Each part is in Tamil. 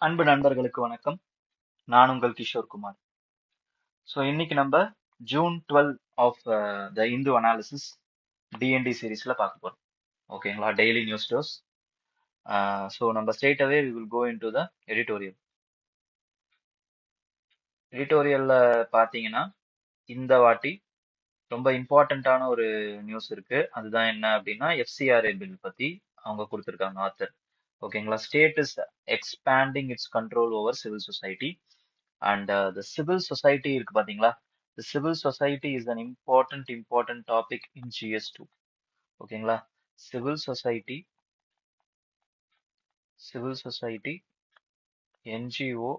அன்பு நண்பர்களுக்கு வணக்கம். நான் உங்கள் கிஷோர் குமார். ஸோ இன்னைக்கு நம்ம June 12 of the Hindu analysis TNT சீரீஸ்ல பார்க்க போறோம். ஓகேங்களா? Daily news dose. ஸோ நம்ம straight away we will go into the editorial. எடிட்டோரியல்ல பார்த்தீங்கன்னா இந்த வாட்டி ரொம்ப இம்பார்ட்டண்ட்டான ஒரு நியூஸ் இருக்கு. அதுதான் என்ன அப்படின்னா எஃப்சிஆர்ஏ பில் பத்தி அவங்க கொடுத்துருக்காங்க ஆத்தர். ஓகேங்களா? State is expanding it's control over civil society. And the civil society இருக்கு பாத்தீங்களா? The civil society is an important topic in GS2. ஓகேங்களா? civil society, NGO,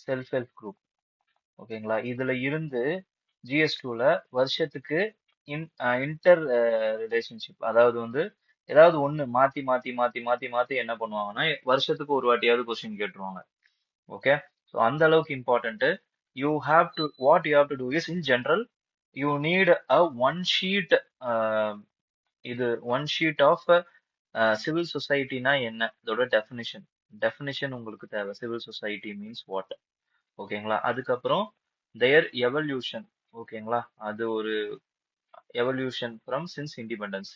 self help group. ஓகேங்களா? இதுல இருந்து GS2ல வருஷத்துக்கு இன்டர் ரிலேஷன்ஷிப், அதாவது வந்து ஏதாவது ஒண்ணு மாத்தி மாத்தி மாத்தி மாத்தி மாத்தி என்ன பண்ணுவாங்கன்னா வருஷத்துக்கு ஒரு வாட்டியாவது கொஸ்டின் கேட்டுருவாங்க. ஓகே, ஸோ அந்த அளவுக்கு important. You have to what you have to do is in general you need a one sheet. இது ஒன் ஷீட் ஆஃப் சிவில் சொசைட்டினா என்ன, இதோட டெஃபினிஷன் உங்களுக்கு தேவை. Civil society means what. ஓகேங்களா? அதுக்கப்புறம் their எவல்யூஷன். ஓகேங்களா? அது ஒரு evolution from since independence.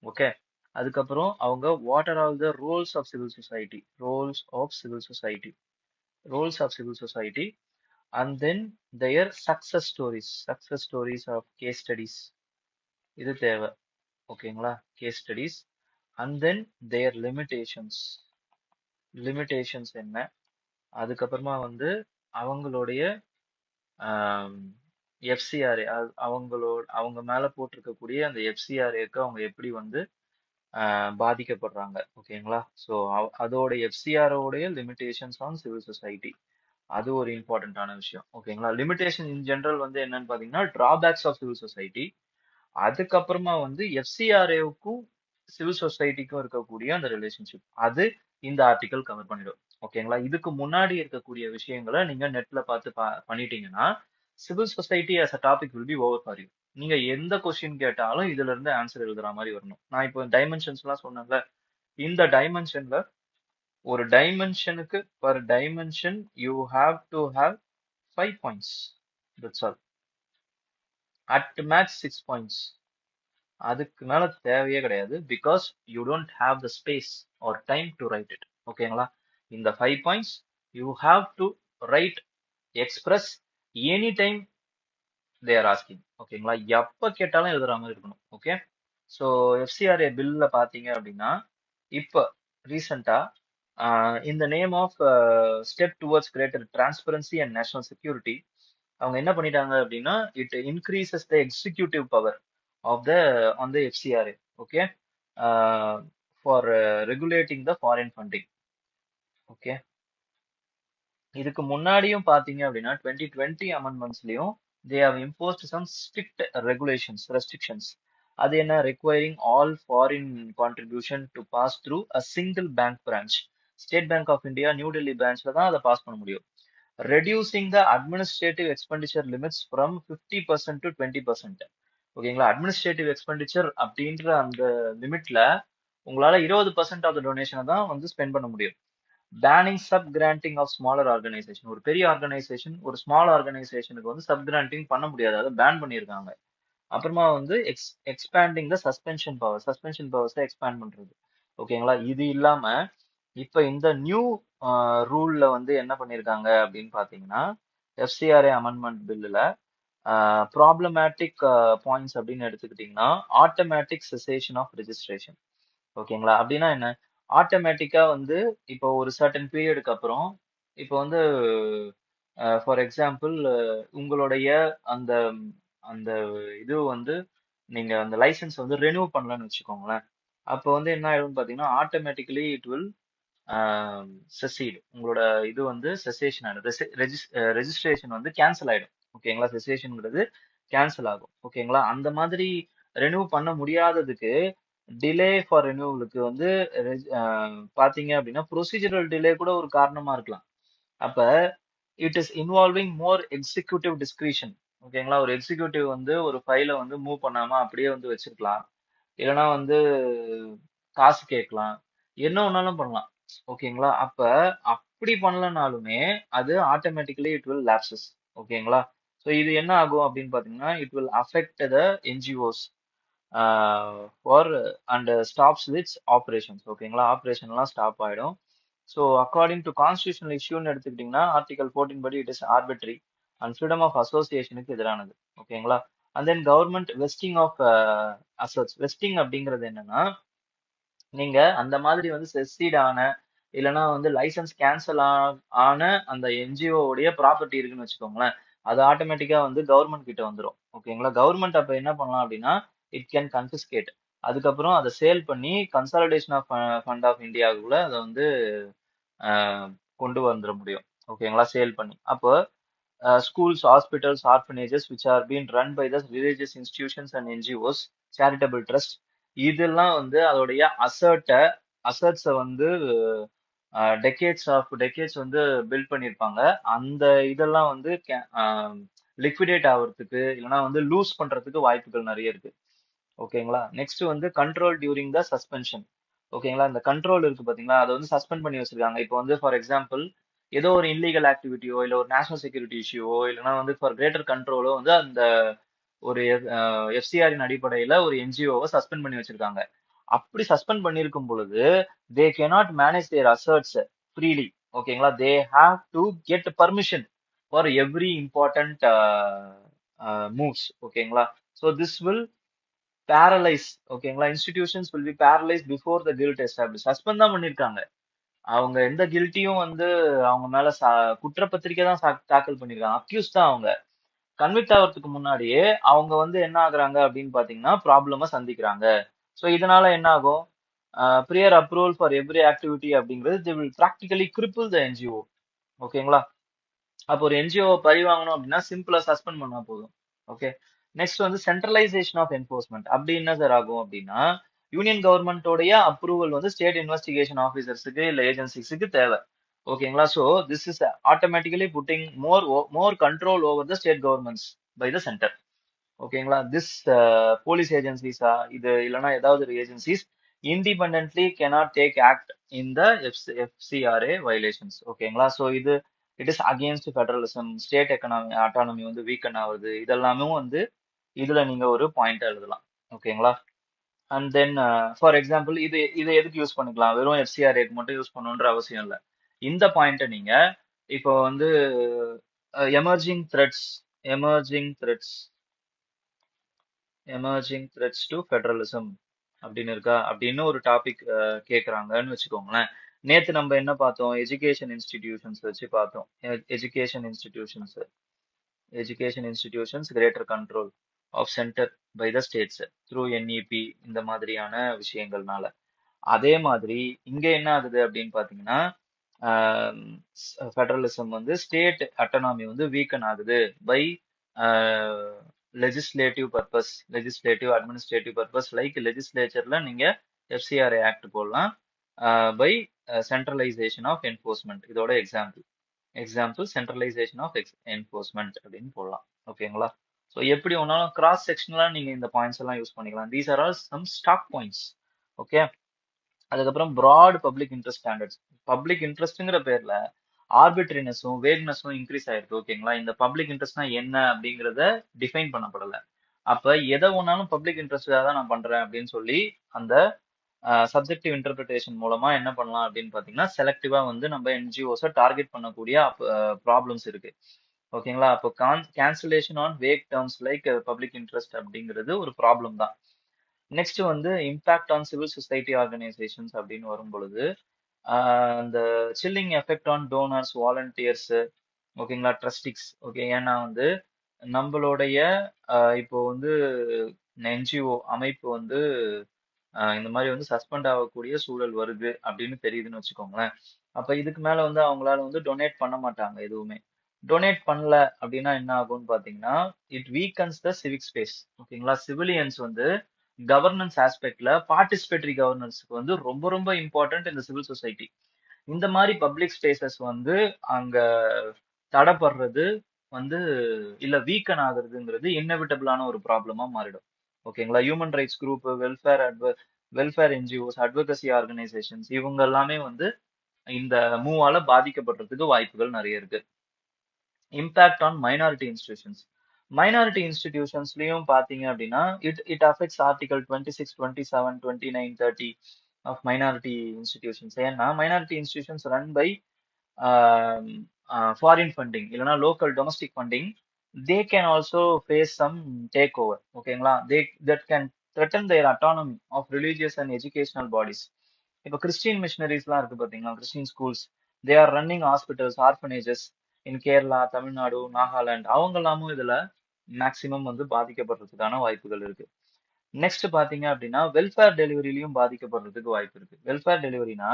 Okay, அதுக்கப்புறம் அவங்க what are all the roles of civil society, roles of civil society, and then their success stories of case studies. இது தேவை. ஓகேங்களா? Case studies. and then their limitations என்ன, அதுக்கப்புறமா வந்து அவங்களுடைய எஃப்சிஆர்ஏ, அவங்க மேல போட்டிருக்கக்கூடிய அந்த எஃப்சிஆர்ஏக்கு அவங்க எப்படி வந்து பாதிக்கப்படுறாங்க. ஓகேங்களா? ஸோ அதோட எஃப்சிஆரோடைய லிமிடேஷன்ஸ் ஆன் சிவில் சொசைட்டி, அது ஒரு இம்பார்ட்டன்டான விஷயம். ஓகேங்களா? லிமிடேஷன் இன் ஜெனரல் வந்து என்னன்னு பாத்தீங்கன்னா டிராபேக்ஸ் ஆஃப் சிவில் சொசைட்டி. அதுக்கப்புறமா வந்து எஃப்சிஆர்ஏவுக்கும் சிவில் சொசைட்டிக்கும் இருக்கக்கூடிய அந்த ரிலேஷன்ஷிப், அது இந்த ஆர்டிகல் கவர் பண்ணிடும். ஓகேங்களா? இதுக்கு முன்னாடி இருக்கக்கூடிய விஷயங்களை நீங்க நெட்ல பார்த்து பண்ணிட்டீங்கன்னா civil society as a topic will be over for you. நீங்க எந்த கொஸ்டின் கேட்டாலும் இதுல இருந்து ஆன்சர் எழுதுற மாதிரி வரணும். நான் இப்போ டைமென்ஷன்ஸ் எல்லாம் சொன்னேன்ல, இந்த டைமென்ஷன்ல ஒரு டைமென்ஷனுக்கு per dimension you have to have 5 points. That's all. At max 6 points. அதுக்கு மேல தேவையே கிடையாது. Because you don't have the space or time to write it. ஓகேங்களா? இந்த 5 points you have to write, express any time they are asking. ஓகேங்களா? எப்ப கேட்டாலும் எழுதுற மாதிரி இருக்கணும். ஓகே, ஸோ எஃப்சிஆர்ஏ பில்ல பாத்தீங்க அப்படின்னா இப்ப ரீசெண்டா இந்த name of step towards greater transparency and national security, அவங்க என்ன பண்ணிட்டாங்க அப்படின்னா it increases the executive power of the on the FCRA. Okay, for regulating the foreign funding. Okay, இதுக்கு முன்னாடியும் பாத்தீங்க அப்படின்னா 2020 அமெண்ட்மெண்ட்ஸ்லயும் they have imposed some strict restrictions. அது என்ன, requiring all foreign contribution to pass through a single bank branch. State Bank of India New Delhi பிரான்ச்ல தான் அதை பாஸ் பண்ண முடியும். Reducing the administrative expenditure limits from 50% to 20%. ஓகேங்களா? அட்மினிஸ்ட்ரேட்டிவ் எக்ஸ்பெண்டிச்சர் அப்படின்ற அந்த லிமிட்ல உங்களால 20% ஆஃப் த டொனேஷனை தான் வந்து ஸ்பெண்ட் பண்ண முடியும். Banning sub granting of smaller organisation. ஒரு பெரிய ஆர்கனைசேஷன் ஒரு ஸ்மால் ஆர்கனைசேஷனுக்கு வந்து சப் கிராண்டிங் பண்ண முடியாது, அதை பேன் பண்ணியிருக்காங்க. அப்புறமா வந்து எக்ஸ்பேண்டிங் த சஸ்பென்ஷன் பவர்ஸை எக்ஸ்பேண்ட் பண்றது. ஓகேங்களா? இது இல்லாம இப்ப இந்த நியூ ரூல்ல வந்து என்ன பண்ணிருக்காங்க அப்படின்னு பாத்தீங்கன்னா எஃப்சிஆர்ஏ அமெண்ட்மெண்ட் பில்லுல ப்ராப்ளமேட்டிக் பாயிண்ட்ஸ் அப்படின்னு எடுத்துக்கிட்டீங்கன்னா ஆட்டோமேட்டிக் செசேஷன் ஆஃப் ரெஜிஸ்ட்ரேஷன். ஓகேங்களா? அப்படின்னா என்ன, ஆட்டோமேட்டிக்கா வந்து இப்போ ஒரு சர்டன் பீரியடுக்கு அப்புறம் இப்போ வந்து ஃபார் எக்ஸாம்பிள் உங்களுடைய அந்த அந்த இது வந்து நீங்க அந்த லைசன்ஸ் வந்து ரெனியூ பண்ணலன்னு வச்சுக்கோங்களேன். அப்போ வந்து என்ன ஆயிடும்னு பாத்தீங்கன்னா ஆட்டோமேட்டிக்கலி இட் வில் செசீட். உங்களோட இது வந்து செசேஷன் ஆயிடும், ரெஜிஸ்ட்ரேஷன் வந்து கேன்சல் ஆயிடும். ஓகேங்களா? செசேஷன்ங்கிறது கேன்சல் ஆகும். ஓகேங்களா? அந்த மாதிரி ரெனியூ பண்ண முடியாததுக்கு டிலே ஃபார் ரெனியூவலுக்கு வந்து பாத்தீங்க அப்படின்னா ப்ரொசீஜரல் டிலே கூட ஒரு காரணமா இருக்கலாம். அப்ப it is involving more executive discretion. ஓகேங்களா? ஒரு எக்ஸிக்யூட்டிவ் வந்து ஒரு ஃபைலை வந்து மூவ் பண்ணாம அப்படியே வந்து வச்சிருக்கலாம், இல்லைன்னா வந்து காசு கேட்கலாம், என்ன ஒன்னாலும் பண்ணலாம். ஓகேங்களா? அப்ப அப்படி பண்ணலனாலுமே அது ஆட்டோமேட்டிக்கலி இட் வில் லேப்சஸ். ஓகேங்களா? ஸோ இது என்ன ஆகும் அப்படின்னு பாத்தீங்கன்னா, it will affect the NGOs for and stops with operations. ஓகேங்களா? ஆப்ரேஷன்லாம் ஸ்டாப் ஆயிடும். ஸோ அக்கார்டிங் டு கான்ஸ்டியூஷனல் இஷ்யூன்னு எடுத்துக்கிட்டிங்கன்னா ஆர்டிகல் 14 படி it is arbitrary and freedom of அசோசியேஷனுக்கு எதிரானது. ஓகேங்களா? And then government vesting of assets. Vesting அப்படிங்கிறது என்னன்னா, நீங்க அந்த மாதிரி வந்து செஸ்ஸீட் ஆன இல்லைன்னா வந்து லைசன்ஸ் கேன்சல் ஆன அந்த என்ஜிஓ உடைய ப்ராப்பர்ட்டி இருக்குன்னு வச்சுக்கோங்களேன், அது ஆட்டோமேட்டிக்கா வந்து கவர்மெண்ட் கிட்ட வந்துரும். ஓகேங்களா? கவர்மெண்ட் அப்ப என்ன பண்ணலாம் அப்படின்னா, இட் கேன் கன்ஃபிஸ்கேட். அதுக்கப்புறம் அதை சேல் பண்ணி கன்சாலிடேஷன் ஆஃப் ஃபண்ட் ஆஃப் இந்தியாவுக்குள்ள அதை வந்து ஆஹ், கொண்டு வந்துட முடியும். ஓகேங்களா? சேல் பண்ணி. அப்போ schools, hospitals, orphanages, which are being run by the religious institutions and NGOs, charitable trust, இதெல்லாம் வந்து அதோடைய அசர்ட்ஸை வந்து டெக்கேட்ஸ் வந்து பில்ட் பண்ணியிருப்பாங்க. அந்த இதெல்லாம் வந்து லிக்விடேட் ஆகுறதுக்கு இல்லைன்னா வந்து லூஸ் பண்றதுக்கு வாய்ப்புகள் நிறைய இருக்கு. ஓகேங்களா? நெக்ஸ்ட் வந்து கண்ட்ரோல் டியூரிங் த சஸ்பென்ஷன். ஓகேங்களா? இந்த கண்ட்ரோல் இருக்கு பாத்தீங்களா, அதை வந்து சஸ்பெண்ட் பண்ணி வச்சிருக்காங்க. இப்போ வந்து ஃபார் எக்ஸாம்பிள் ஏதோ ஒரு இல்லீகல் ஆக்டிவிட்டியோ இல்ல ஒரு நேஷனல் செக்யூரிட்டி இஷ்யூவோ இல்லைன்னா வந்து ஃபார் கிரேட்டர் கண்ட்ரோலோ வந்து அந்த ஒரு எஃப்சிஆரின் அடிப்படையில ஒரு என்ஜிஓவை சஸ்பெண்ட் பண்ணி வச்சிருக்காங்க. அப்படி சஸ்பெண்ட் பண்ணிருக்கும் பொழுது they cannot manage their assets freely. ஓகேங்களா? They have to get permission for every important moves. ஓகேங்களா? So this will paralyse. ஓகேங்களா? Institutions will be paralyse before the guilt establish. Suspend தான் பண்ணிருக்காங்க. அவங்க எந்த கில்ட்டியும் வந்து அவங்க மேல குற்றப்பத்திரிக்கை தான் தாக்கல் பண்ணிருக்காங்க. அக்யூஸ் தான் அவங்க. கன்விக்ட் ஆகிறதுக்கு முன்னாடியே அவங்க வந்து என்ன ஆகுறாங்க அப்படின்னு பாத்தீங்கன்னா ப்ராப்ளம சந்திக்கிறாங்க. ஸோ இதனால என்ன ஆகும்? Prior approval for every activity அப்படிங்கிறது they will practically cripple the NGO. ஓகேங்களா? அப்போ ஒரு என்ஜிஓ பழி வாங்கணும் அப்படின்னா சிம்பிளா சஸ்பெண்ட் பண்ணா போதும். ஓகே. நெக்ஸ்ட் வந்து சென்ட்ரலைசேஷன் ஆஃப் என்போர்ஸ்மெண்ட். அப்படி என்ன சார் ஆகும் அப்படின்னா, யூனியன் கவர்மெண்டோடைய அப்ரூவல் வந்து ஸ்டேட் இன்வெஸ்டிகேஷன் ஆஃபீஸர்ஸுக்கு இல்ல ஏஜென்சிஸுக்கு தேவை. ஓகேங்களா? So this is automatically putting more control over the state governments by the centre. ஓகேங்களா? திஸ் போலீஸ் ஏஜென்சிஸா இது இல்லைன்னா ஏதாவது ஒரு agencies independently cannot take act in the FCRA violations. ஓகேங்களா? ஸோ இது it is against federalism. State economy autonomy வந்து வீக்கன் ஆகுது. இதெல்லாமே வந்து இதுல நீங்க ஒரு பாயிண்ட் எழுதலாம். ஓகேங்களா? அண்ட் தென் ஃபார் எக்ஸாம்பிள் இதை எதுக்கு யூஸ் பண்ணிக்கலாம்? வெறும் எஃப்சிஆர்ஏக்கு மட்டும் யூஸ் பண்ணணுன்ற அவசியம் இல்லை. இந்த பாயிண்ட்டை நீங்க இப்போ வந்து emerging threats emerging threats emerging threats to federalism அப்படின்னு இருக்கா அப்படின்னு ஒரு டாபிக் கேட்குறாங்கன்னு வச்சுக்கோங்களேன். நேத்து நம்ம என்ன பார்த்தோம்? எஜுகேஷன் இன்ஸ்டிடியூஷன்ஸ் வச்சு பார்த்தோம். Education institutions education institutions greater control of centre by the states through NEP இந்த மாதிரியான விஷயங்கள்னால. அதே மாதிரி இங்க என்ன ஆகுது அப்படின்னு பாத்தீங்கன்னா, ஃபெடரலிசம் வந்து ஸ்டேட் அட்டானமி வந்து வீக்கன் ஆகுது by legislative purpose, legislative administrative purpose. Like லெஜிஸ்லேச்சர்ல நீங்க எஃப்சிஆர்ஏ ஆக்ட் போடலாம் பை சென்ட்ரலைசேஷன் ஆஃப் என்போர்ஸ்மெண்ட். இதோட எக்ஸாம்பிள் சென்ட்ரலைசேஷன் ஆஃப் என்போர்ஸ்மெண்ட் அப்படின்னு போடலாம். ஓகேங்களா? ஸோ எப்படி ஒன்னாலும் கிராஸ் செக்ஷனலா நீங்க இந்த பாயிண்ட்ஸ் எல்லாம் யூஸ் பண்ணிக்கலாம். These are all some stock points. Okay. அதுக்கப்புறம் broad public interest standards. Public இன்ட்ரெஸ்ட்ங்கிற பேர்ல ஆர்பிட்ரினஸும் வேக்னஸும் இன்க்ரீஸ் ஆயிருக்கு. ஓகேங்களா? இந்த பப்ளிக் இன்ட்ரெஸ்ட்னா என்ன அப்படிங்கறத டிஃபைன் பண்ணப்படல. அப்ப எதை ஒன்னாலும் பப்ளிக் இன்ட்ரெஸ்டாக தான் நான் பண்றேன் அப்படின்னு சொல்லி அந்த சப்ஜெக்டிவ் இன்டர்பிரிட்டேஷன் மூலமா என்ன பண்ணலாம் அப்படின்னு பாத்தீங்கன்னா, செலக்டிவா வந்து நம்ம என்ஜிஓஸை டார்கெட் பண்ணக்கூடிய ப்ராப்ளம்ஸ் இருக்கு. ஓகேங்களா? அப்போ cancellation on wake terms like public interest அப்படிங்கிறது ஒரு ப்ராப்ளம் தான். நெக்ஸ்ட் வந்து impact on civil society organisations அப்படின்னு வரும் பொழுது அந்த chilling effect on donors, volunteers, ஓகேங்களா, ட்ரஸ்டிக்ஸ். ஓகே. ஏன்னா வந்து நம்மளுடைய இப்போ வந்து என்ஜிஓ அமைப்பு வந்து இந்த மாதிரி வந்து சஸ்பெண்ட் ஆகக்கூடிய சூழல் வருது அப்படின்னு தெரியுதுன்னு வச்சுக்கோங்களேன். அப்ப இதுக்கு மேல வந்து அவங்களால வந்து டொனேட் பண்ண மாட்டாங்க எதுவுமே. டொனேட் பண்ணல அப்படின்னா என்ன ஆகும்னு பாத்தீங்கன்னா, it weakens the civic space. ஓகேங்களா? சிவிலியன்ஸ் வந்து கவர்னன்ஸ் ஆஸ்பெக்ட்ல பார்ட்டிசிபேட்டரி கவர்னன்ஸ்க்கு வந்து ரொம்ப ரொம்ப இம்பார்ட்டன்ட் இந்த சிவில் சொசைட்டி. இந்த மாதிரி பப்ளிக் ஸ்பேசஸ் வந்து அங்க தடைப்படுறது வந்து இல்ல வீக்கன் ஆகுறதுங்கிறது இன்னெவிட்டபிளான ஒரு ப்ராப்ளமா மாறிடும். ஓகேங்களா? Human rights group, welfare NGOs, advocacy organisations இவங்க எல்லாமே வந்து இந்த மூவால பாதிக்கப்படுறதுக்கு வாய்ப்புகள் நிறைய இருக்கு. Impact on minority institutions. Minority இன்ஸ்டிடியூஷன்ஸ்லயும் பாத்தீங்க அப்படின்னா it affects article 26, 27, 29, 30 of minority institutions. ஏன்னா minority institutions run by foreign funding இல்லைன்னா local domestic funding. They can also face some take over. ஓகேங்களா? That can threaten their autonomy of religious and educational bodies. இப்போ கிறிஸ்டியன் மிஷனரிஸ்லாம் இருக்கு பாத்தீங்களா, Christian schools. They are running hospitals, orphanages in Kerala, Tamil Nadu, Nagaland. அவங்க எல்லாமும் இதுல மேக்சிமம் வந்து பாதிக்கப்படுறதுக்கான வாய்ப்புகள் இருக்கு. நெக்ஸ்ட் பாத்தீங்க அப்படின்னா வெல்ஃபேர் டெலிவரியிலையும் பாதிக்கப்படுறதுக்கு வாய்ப்பு இருக்கு. வெல்ஃபேர் டெலிவரினா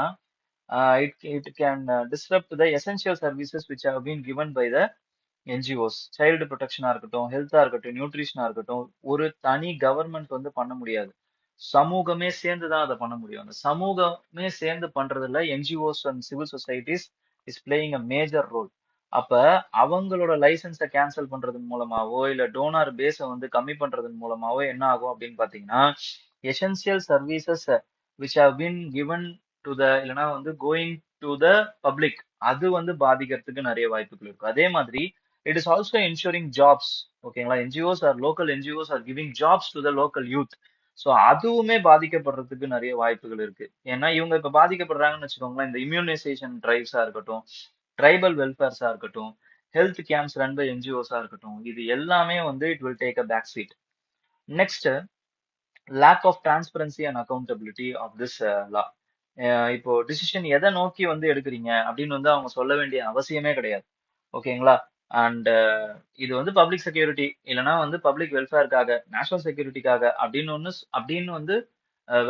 it can disrupt the essential services which have been given by the NGOs. Child ப்ரொடெக்ஷனா இருக்கட்டும், ஹெல்த்தா இருக்கட்டும், நியூட்ரிஷனா இருக்கட்டும், ஒரு தனி கவர்மெண்ட் வந்து பண்ண முடியாது. சமூகமே சேர்ந்து தான் அதை பண்ண முடியும். அந்த சமூகமே சேர்ந்து பண்றதுல NGOs and civil societies is playing a major role. அப்ப அவங்களோட லைசன்ஸை கேன்சல் பண்றதன் மூலமாவோ இல்ல டோனார் பேஸை வந்து கம்மி பண்றதன் மூலமாவோ என்ன ஆகும் அப்படின்னு பாத்தீங்கன்னா essential services which have been given to the இல்லைன்னா வந்து கோயிங் டு த பப்ளிக், அது வந்து பாதிக்கிறதுக்கு நிறைய வாய்ப்புகள் இருக்கு. அதே மாதிரி it is also ensuring jobs. ஓகேங்களா? NGOs R local NGOs are giving jobs to the local youth. So அதுவுமே பாதிக்கப்படுறதுக்கு நிறைய வாய்ப்புகள் இருக்கு. ஏன்னா இவங்க இப்ப பாதிக்கப்படுறாங்கன்னு வச்சுக்கோங்களேன், இந்த இம்யூனைசேஷன் டிரைவ்ஸா இருக்கட்டும், ட்ரைபல் வெல்ஃபேர்ஸா இருக்கட்டும், ஹெல்த் கேம்ப்ஸ் ரன் பை என்ஜிஓஸா இருக்கட்டும், இது எல்லாமே வந்து it will take a back seat. Next, lack of transparency and accountability of this law. இப்போ டிசிஷன் எதை நோக்கி வந்து எடுக்கிறீங்க அப்படின்னு வந்து அவங்க சொல்ல வேண்டிய அவசியமே கிடையாது. ஓகேங்களா? அண்ட் இது வந்து பப்ளிக் செக்யூரிட்டி இல்லைன்னா வந்து பப்ளிக் வெல்ஃபேருக்காக, நேஷனல் செக்யூரிட்டிக்காக அப்படின்னு வந்து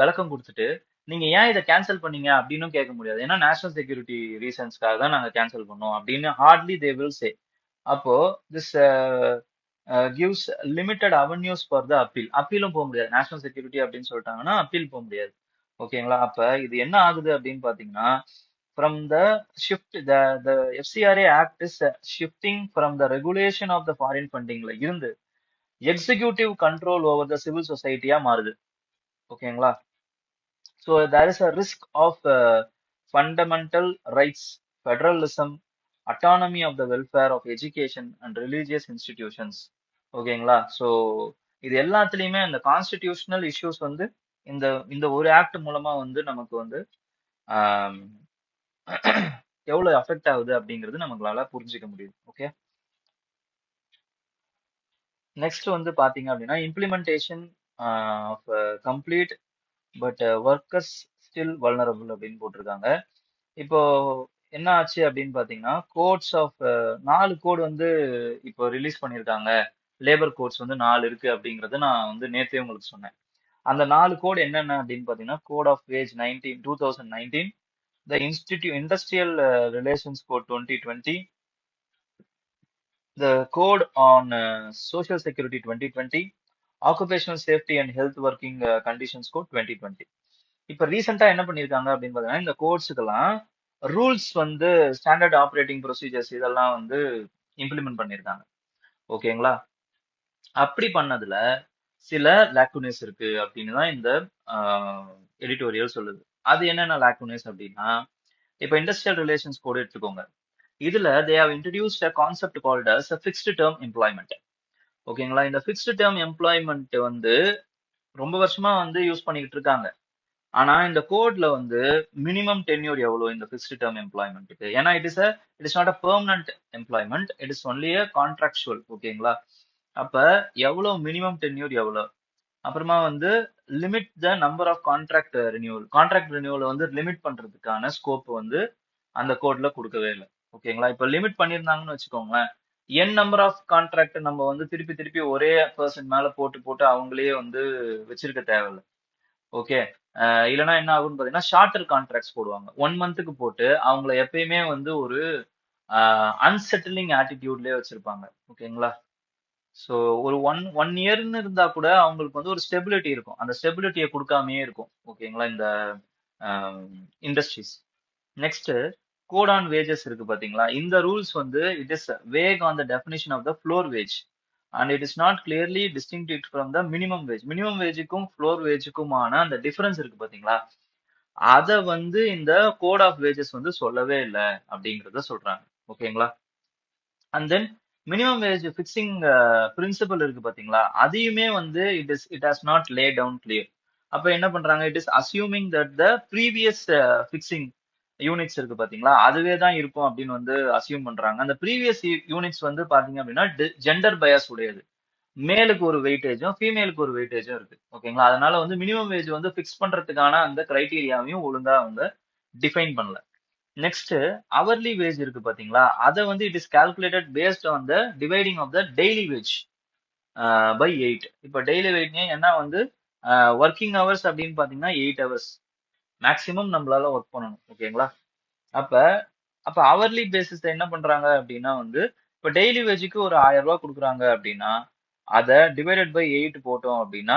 விளக்கம் கொடுத்துட்டு நீங்க ஏன் இதை கேன்சல் பண்ணீங்க அப்படின்னு கேட்க முடியாது. ஏன்னா நேஷனல் செக்யூரிட்டி ரீசன்ஸ்க்காக தான் நாங்க கேன்சல் பண்ணோம் அப்படின்னு ஹார்ட்லி தே வில் சே. அப்போ this gives limited avenues for the appeal. அப்பீலும் போக முடியாது. நேஷனல் செக்யூரிட்டி அப்படின்னு சொல்லிட்டாங்கன்னா அப்பீல் போக முடியாது. ஓகேங்களா? அப்ப இது என்ன ஆகுது அப்படின்னு பாத்தீங்கன்னா from the shift the FCRA Act is shifting from the regulation of the foreign funding ல இருந்து executive control over the civil society ஆ மாறுது. ஓகேங்களா? So there is a risk of fundamental rights, federalism, autonomy of the welfare of education and religious institutions. ஓகேங்களா? ஸோ இது எல்லாத்துலயுமே இந்த கான்ஸ்டிடியூஷனல் இஷ்யூஸ் வந்து இந்த இந்த ஒரு ஆக்ட் மூலமா வந்து நமக்கு வந்து ஆம், எவ்வளவு அஃபெக்ட் ஆகுது அப்படிங்கிறது நம்மளால புரிஞ்சுக்க முடியுது. ஓகே, நெக்ஸ்ட் வந்து பாத்தீங்க அப்படின்னா implementation of complete but workers still vulnerable அப்படின்னு போட்டிருக்காங்க. இப்போ என்ன ஆச்சு அப்படின்னு பாத்தீங்கன்னா கோட்ஸ் ஆஃப் 4 கோடு வந்து இப்போ ரிலீஸ் பண்ணியிருக்காங்க. லேபர் கோட்ஸ் வந்து 4 இருக்கு அப்படிங்கறது நான் வந்து நேத்தே உங்களுக்கு சொன்னேன். அந்த 4 கோடு என்னென்ன அப்படின்னு பாத்தீங்கன்னா code of wage 2019, the industrial relations code 2020, the Code on Social Security 2020, Occupational Safety and Health Working Conditions Code 2020. இப்ப ரீசெண்டா என்ன பண்ணிருக்காங்க அப்படின்னு பாத்தீங்கன்னா இந்த கோட்ஸுக்கெல்லாம் ரூல்ஸ் வந்து ஸ்டாண்டர்ட் ஆப்ரேட்டிங் ப்ரொசீஜர்ஸ் இதெல்லாம் வந்து இம்ப்ளிமெண்ட் பண்ணிருக்காங்க. ஓகேங்களா? அப்படி பண்ணதுல சில லேக்குனேஸ் இருக்கு அப்படின்னு தான் இந்த எடிட்டோரியல் சொல்லுது. அது என்னென்ன லேக்குனேஸ் அப்படின்னா, இப்ப இண்டஸ்ட்ரியல் ரிலேஷன்ஸ் கோட் எடுத்துக்கோங்க. இதுல they have introduced a concept called as fixed term employment. ஓகேங்களா? இந்த ஃபிக்ஸ்டு டேர்ம் எம்ப்ளாய்மெண்ட் வந்து ரொம்ப வருஷமா வந்து யூஸ் பண்ணிக்கிட்டு இருக்காங்க. ஆனா இந்த கோட்ல வந்து மினிமம் டென்யூர் எவ்வளவு இந்த ஃபிக்ஸ்டு டேர்ம் எம்ப்ளாய்மெண்ட்டுக்கு? ஏன்னா it is not a permanent employment, it is only a contractual. ஓகேங்களா? அப்ப எவ்வளவு மினிமம் டென்யூர் எவ்வளவு? அப்புறமா வந்து limit the number of contract renewal வந்து லிமிட் பண்றதுக்கான ஸ்கோப் வந்து அந்த கோட்ல கொடுக்கவே இல்லை. ஓகேங்களா? இப்ப லிமிட் பண்ணியிருந்தாங்கன்னு வச்சுக்கோங்களேன், என் நம்பர் ஆஃப் கான்ட்ராக்ட் நம்ம வந்து திருப்பி திருப்பி ஒரே பர்சன் மேல போட்டு போட்டு அவங்களே வந்து வச்சிருக்க தேவையில்ல. ஓகே, இல்லைன்னா என்ன ஆகும்னு பாத்தீங்கன்னா ஷார்ட்டர் கான்ட்ராக்ட்ஸ் போடுவாங்க. 1 மந்த்துக்கு போட்டு அவங்கள எப்பயுமே வந்து ஒரு அன்செட்டிலிங் ஆட்டிடியூட்லயே வச்சிருப்பாங்க. ஓகேங்களா? ஸோ ஒரு ஒன் இயர்னு இருந்தா கூட அவங்களுக்கு வந்து ஒரு ஸ்டெபிலிட்டி இருக்கும். அந்த ஸ்டெபிலிட்டியை கொடுக்காமயே இருக்கும். ஓகேங்களா? இந்த industries. Next, code on wages இருக்கு பாத்தீங்களா? இந்த ரூல்ஸ் வந்து it is vague on the definition of the floor wage and it is not clearly distinct from the minimum wage. Minimum வேஜுக்கும் ஃப்ளோர் வேஜுக்குமான அந்த டிஃபரன்ஸ் இருக்கு பாத்தீங்களா? அத வந்து இந்த கோட் ஆஃப் வேஜஸ் வந்து சொல்லவே இல்ல அப்படிங்கறத சொல்றாங்க. ஓகேங்களா? And then minimum wage fixing principle இருக்கு பாத்தீங்களா, அதையுமே வந்து it has not lay down clear. அப்ப என்ன பண்றாங்க, it is assuming that the previous fixing units இருக்கு பாத்தீங்களா, அதுவே தான் இருக்கும் அப்படின்னு வந்து அசியூம் பண்றாங்க. அந்த ப்ரீவியஸ் யூனிட்ஸ் வந்து பாத்தீங்க அப்படின்னா ஜெண்டர் பயாஸ் உடையது. மேலுக்கு ஒரு வெயிட்டேஜும் ஃபீமேலுக்கு ஒரு வெயிட்டேஜும் இருக்கு. ஓகேங்களா? அதனால வந்து மினிமம் வேஜ் வந்து ஃபிக்ஸ் பண்றதுக்கான அந்த கிரைட்டீரியாவையும் ஒழுங்கா அவங்க டிஃபைன் பண்ணல. நெக்ஸ்ட் அவர்லி வேஜ் இருக்கு பாத்தீங்களா, அத வந்து it is calculated based on the dividing of the daily wage by 8. இப்ப டெய்லி வெயிட்னே என்ன வந்து ஒர்க்கிங் ஹவர்ஸ் அப்படின்னு பாத்தீங்கன்னா 8 ஹவர்ஸ் மேக்ஸிமம் நம்மளால ஒர்க் பண்ணணும். ஓகேங்களா? அப்ப அப்ப அவர்லி பேசிஸ்ல என்ன பண்றாங்க அப்படின்னா வந்து இப்ப டெய்லி வேஜுக்கு ஒரு 1000 ரூபாய் கொடுக்குறாங்க அப்படின்னா அத டிவைடட் பை 8 போட்டோம் அப்படின்னா